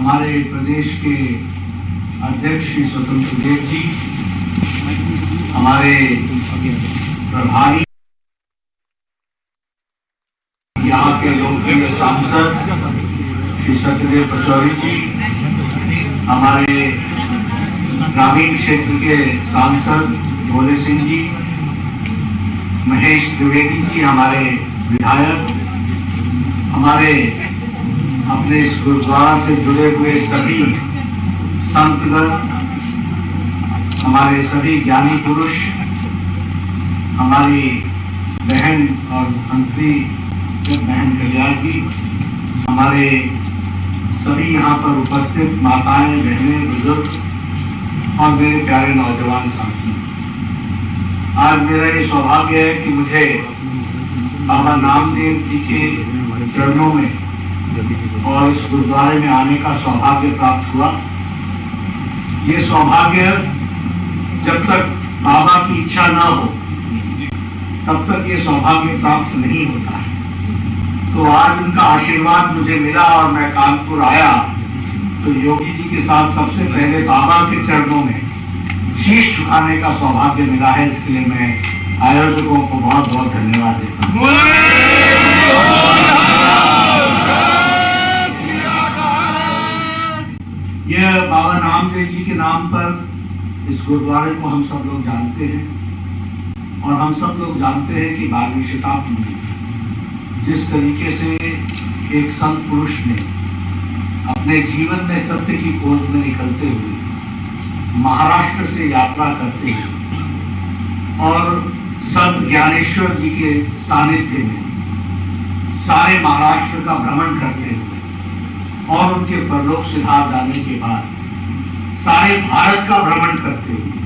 हमारे प्रदेश के अध्यक्ष श्री स्वतंत्र देव जी, हमारे प्रभारी, यहाँ के लोकप्रिय सांसद श्री सत्यदेव पचौरी जी, हमारे ग्रामीण क्षेत्र के सांसद भोले सिंह जी, महेश त्रिवेदी जी, हमारे विधायक, हमारे अपने इस गुरुद्वारा से जुड़े हुए सभी संतगण, हमारे सभी ज्ञानी पुरुष, हमारी बहन और मंत्री बहन कल्याण जी, हमारे सभी यहाँ पर उपस्थित माताएं, बहनें, बुजुर्ग और मेरे प्यारे नौजवान साथी, आज मेरा ये सौभाग्य है कि मुझे बाबा नामदेव जी के चरणों में और इस गुरुद्वारे में आने का सौभाग्य प्राप्त हुआ। ये सौभाग्य जब तक बाबा की इच्छा ना हो तब तक ये सौभाग्य प्राप्त नहीं होता है। तो आज उनका आशीर्वाद मुझे मिला और मैं कानपुर आया तो योगी जी के साथ सबसे पहले बाबा के चरणों में शीश झुकाने का सौभाग्य मिला है। इसके लिए मैं आयोजकों को बहुत बहुत धन्यवाद देता हूँ। यह बाबा नामदेव जी के नाम पर इस गुरुद्वारे को हम सब लोग जानते हैं और हम सब लोग जानते हैं कि 12वीं शताब्दी में जिस तरीके से एक संत पुरुष ने अपने जीवन में सत्य की खोज में निकलते हुए महाराष्ट्र से यात्रा करते हुए और संत ज्ञानेश्वर जी के सानिध्य में सारे महाराष्ट्र का भ्रमण करते हुए और उनके परलोक सिधार जाने के बाद सारे भारत का भ्रमण करते हुए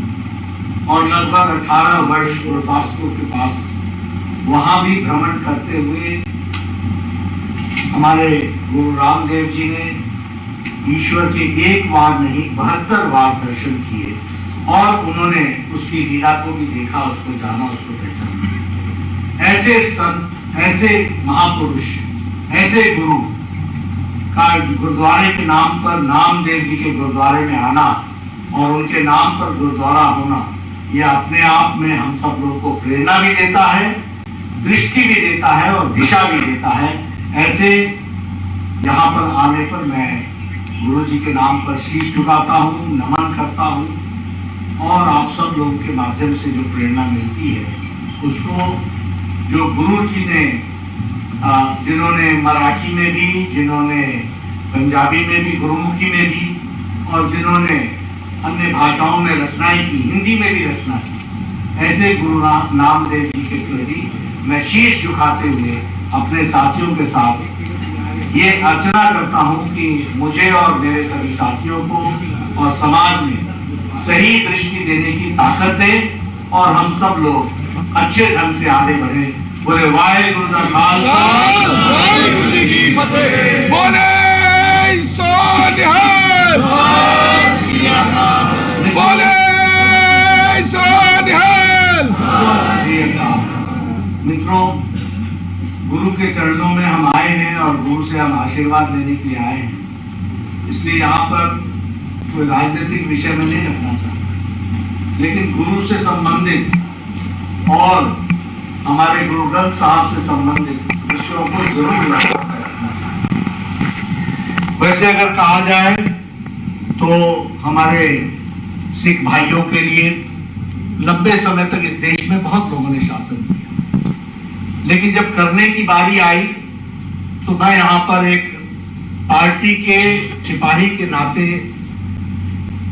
और लगभग 18 वर्ष गुरुदासपुर के पास वहां भी भ्रमण करते हुए हमारे गुरु रामदेव जी ने ईश्वर के एक बार नहीं 72 बार दर्शन किए और उन्होंने उसकी लीला को भी देखा, उसको जाना, उसको पहचाना। ऐसे संत, ऐसे महापुरुष, ऐसे गुरु का गुरुद्वारे के नाम पर, नामदेव जी के गुरुद्वारे में आना और उनके नाम पर गुरुद्वारा होना, यह अपने आप में हम सब लोगों को प्रेरणा भी देता है, दृष्टि भी देता है और दिशा भी देता है। ऐसे यहाँ पर आने पर मैं गुरु जी के नाम पर शीश झुकाता हूँ, नमन करता हूँ और आप सब लोगों के माध्यम से जो प्रेरणा मिलती है उसको, जो गुरु जी ने जिन्होंने मराठी में भी, जिन्होंने पंजाबी में भी, गुरुमुखी में भी और जिन्होंने अन्य भाषाओं में रचनाएं की, हिंदी में भी रचना की, ऐसे गुरु नामदेव जी के प्रति मैं शीश झुकाते हुए अपने साथियों के साथ ये अर्चना करता हूँ कि मुझे और मेरे सभी साथियों को और समाज में सही दृष्टि देने की ताकत दे और हम सब लोग अच्छे ढंग से आगे बढ़े। बोले वाहेगुरु दा खालसा, वाहेगुरु जी की फतेह। बोले सोनिहाल, बोले सोनिहाल। मित्रों, गुरु के चरणों में हम आए हैं और गुरु से हम आशीर्वाद लेने के लिए आए हैं। इसलिए यहाँ पर कोई राजनीतिक विषय में नहीं रखना चाहता, लेकिन गुरु से संबंधित और हमारे गुरु ग्रंथ साहब से संबंधित विषयों को जरूर रखना चाहिए। वैसे अगर कहा जाए तो हमारे सिख भाइयों के लिए लंबे समय तक इस देश में बहुत लोगों ने शासन किया, लेकिन जब करने की बारी आई तो मैं यहाँ पर एक पार्टी के सिपाही के नाते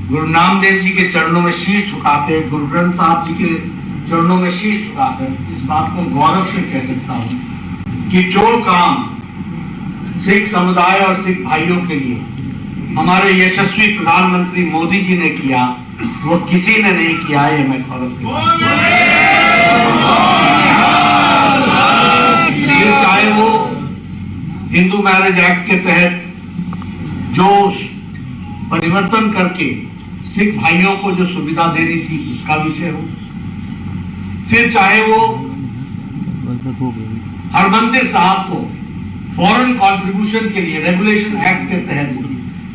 गुरु नामदेव जी के चरणों में शीश झुकाते, गुरु ग्रंथ साहब जी के चरणों में शीश झुकाकर इस बात को गौरव से कह सकता हूँ कि जो काम सिख समुदाय और सिख भाइयों के लिए हमारे यशस्वी प्रधानमंत्री मोदी जी ने किया वो किसी ने नहीं किया है। मैं गौरव के साथ, चाहे वो हिंदू मैरिज एक्ट के तहत जो परिवर्तन करके सिख भाइयों को जो सुविधा देनी थी उसका विषय हो, फिर चाहे वो हरमंदिर साहब को फॉरेन कंट्रीब्यूशन के लिए रेगुलेशन एक्ट के तहत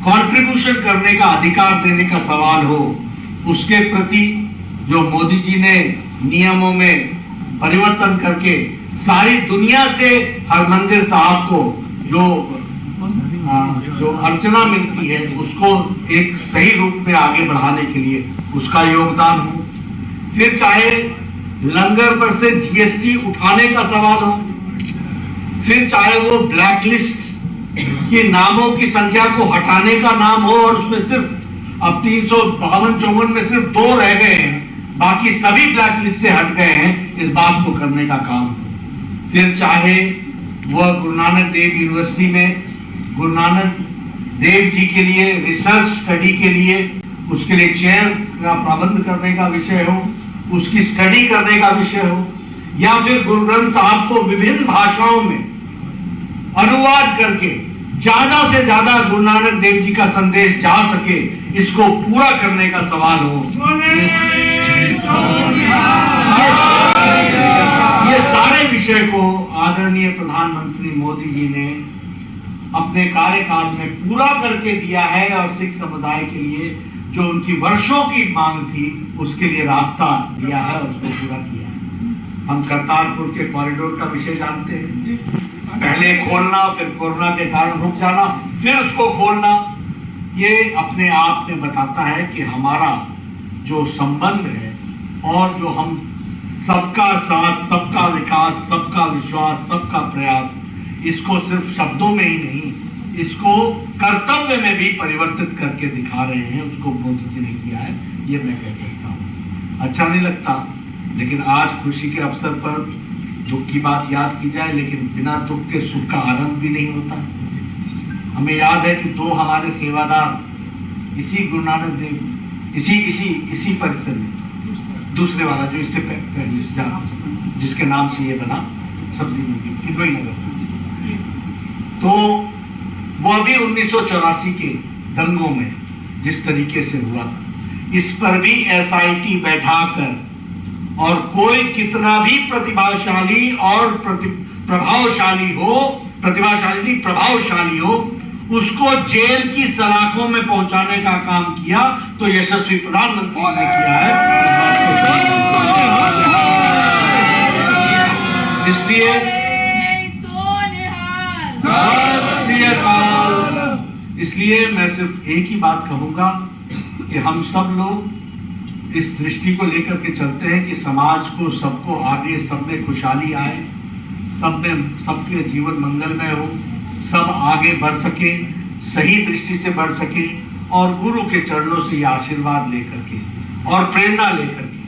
कंट्रीब्यूशन करने का अधिकार देने का सवाल हो, उसके प्रति जो मोदी जी ने नियमों में परिवर्तन करके सारी दुनिया से हरमंदिर साहब को जो अर्चना मिलती है उसको एक सही रूप में आगे बढ़ाने के लिए उसका योगदान हो, फिर चाहे लंगर पर से जीएसटी उठाने का सवाल हो, फिर चाहे वो ब्लैक लिस्ट के नामों की संख्या को हटाने का नाम हो और उसमें सिर्फ अब 352-54 में सिर्फ 2 रह गए हैं, बाकी सभी ब्लैक लिस्ट से हट गए हैं, इस बात को करने का काम हो, फिर चाहे वह गुरु नानक देव यूनिवर्सिटी में गुरु नानक देव जी के लिए रिसर्च स्टडी के लिए उसके लिए चेयर का प्रबंध करने का विषय हो, उसकी स्टडी करने का विषय हो, या फिर गुरु ग्रंथ साहब को विभिन्न भाषाओं में अनुवाद करके ज्यादा से ज्यादा गुरु नानक देव जी का संदेश जा सके, इसको पूरा करने का सवाल हो। ये सारे विषय को आदरणीय प्रधानमंत्री मोदी जी ने अपने कार्यकाल में पूरा करके दिया है और सिख समुदाय के लिए जो उनकी वर्षों की मांग थी उसके लिए रास्ता दिया है और उसको पूरा किया है। हम करतारपुर के कॉरिडोर का विषय जानते हैं, पहले खोलना, फिर कोरोना के कारण रुक जाना, फिर उसको खोलना, ये अपने आप में बताता है कि हमारा जो संबंध है और जो हम सबका साथ, सबका विकास, सबका विश्वास, सबका प्रयास, इसको सिर्फ शब्दों में ही नहीं, इसको कर्तव्य में भी परिवर्तित करके दिखा रहे हैं, उसको मोदी जी ने किया है, ये मैं कह सकता हूँ। अच्छा नहीं लगता, लेकिन आज खुशी के अवसर पर दुख की बात याद की जाए, लेकिन बिना दुख के सुख का आनंद भी नहीं होता। हमें याद है कि 2 हमारे सेवादार इसी गुरु नानक देव इसी परिसर में, दूसरे वाला जो इससे पहले जिसके नाम से ये बना सब्जी मंडी इधर नगर, तो वह भी 1984 के दंगों में जिस तरीके से हुआ था, इस पर भी एसआईटी बैठाकर और कोई कितना भी प्रतिभाशाली और प्रभावशाली हो उसको जेल की सलाखों में पहुंचाने का काम किया, तो यशस्वी प्रधानमंत्री ने किया है। इसलिए इसलिए मैं सिर्फ एक ही बात कहूंगा कि हम सब लोग इस दृष्टि को लेकर के चलते हैं कि समाज को, सबको आगे, सब में खुशहाली आए, सबके जीवन मंगलमय हो, सब आगे बढ़ सके, सही दृष्टि से बढ़ सके और गुरु के चरणों से ये आशीर्वाद लेकर के और प्रेरणा लेकर के।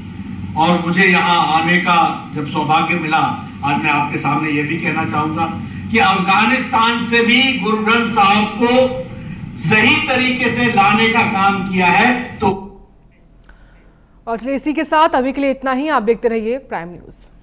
और मुझे यहाँ आने का जब सौभाग्य मिला, आज मैं आपके सामने ये भी कहना चाहूंगा कि अफगानिस्तान से भी गुरु ग्रंथ साहब को सही तरीके से लाने का काम किया है। तो और चलिए इसी के साथ अभी के लिए इतना ही। आप देखते रहिए प्राइम न्यूज़।